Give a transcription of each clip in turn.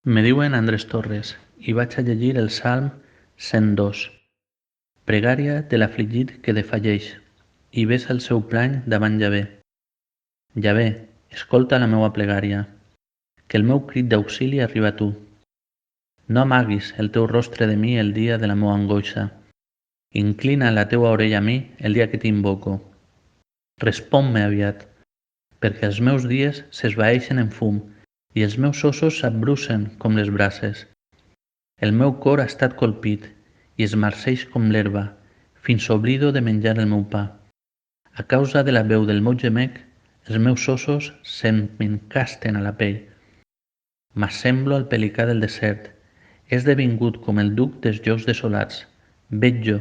Me diuen Andrés Torres i vaig a llegir el Salm 102, pregària de l'afligit que defalleix i vessa el seu plany davant Javé. Javé, escolta la meua plegària, que el meu crit d'auxili arriba a tu. No amaguis el teu rostre de mi el dia de la meua angoixa. Inclina la teua orella a mi el dia que t'invoco. Respon-me aviat, perquè els meus dies s'esvaeixen en fum i els meus ossos s'abrucen com les brases. El meu cor ha estat colpit i es marceix com l'herba, fins oblido de menjar el meu pa. A causa de la veu del meu gemec, els meus ossos se'm encasten a la pell. M'assemblo al pelicà del desert. He esdevingut com el duc dels llocs desolats. Vetjo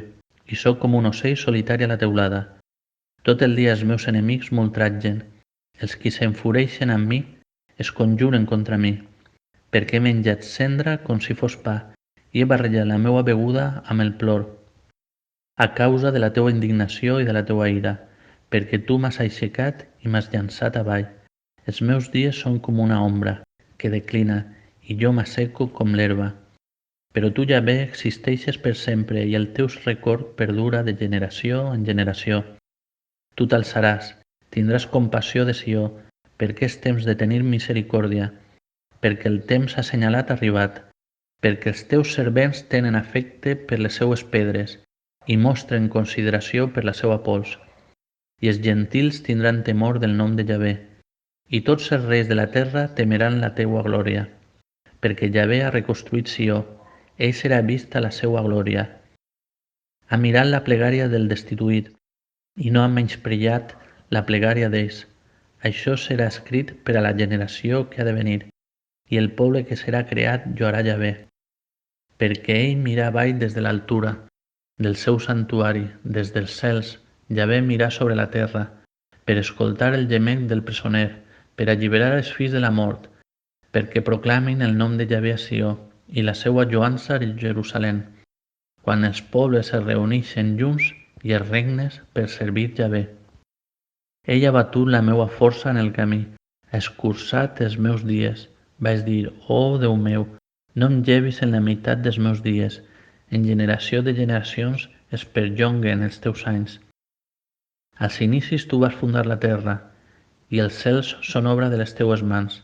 i sóc com un ocell solitari a la teulada. Tot el dia els meus enemics m'ultratgen. Els qui s'enfureixen amb mi es conjuren contra mi, perquè he menjat cendra com si fos pa i he barrejat la meua beguda amb el plor. A causa de la teua indignació i de la teua ira, perquè tu m'has aixecat i m'has llançat avall. Els meus dies són com una ombra que declina i jo m'asseco com l'herba. Però tu, Javé, existeixes per sempre i el teu record perdura de generació en generació. Tu t'alçaràs, tindràs compassió de Sió, perquè és temps de tenir misericòrdia, perquè el temps assenyalat ha arribat, perquè els teus servents tenen afecte per les seues pedres i mostren consideració per la seua pols. I els gentils tindran temor del nom de Javé, i tots els reis de la terra temeran la teua glòria, perquè Javé ha reconstruït Sió, ell serà vist a la seua glòria. Ha mirat la plegària del destituït i no ha menyspreat la plegària d'ells. Això serà escrit per a la generació que ha de venir, i el poble que serà creat lloarà Javé, perquè ell mira avall des de l'altura, del seu santuari, des dels cels, Javé mirà sobre la terra, per escoltar el gemec del presoner, per alliberar els fills de la mort, perquè proclamin el nom de Javé a Sió i la seua lloança a Jerusalem, quan els pobles es reuneixen junts i els regnes per servir Javé. Ell ha batut la meua força en el camí, ha escurçat els meus dies. Vaig dir, oh Déu meu, no em llevis en la meitat dels meus dies, en generació de generacions es perllonguen els teus anys. Als inicis tu vas fundar la terra, i els cels són obra de les teues mans.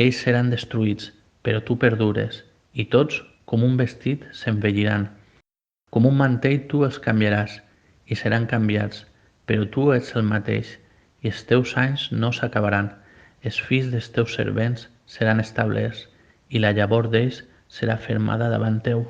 Ells seran destruïts, però tu perdures, i tots, com un vestit, s'envelliran. Com un mantell tu els canviaràs, i seran canviats, però tu ets el mateix, i els teus anys no s'acabaran. Els fills dels teus servents seran establerts, i la llavor d'ells serà fermada davant teu.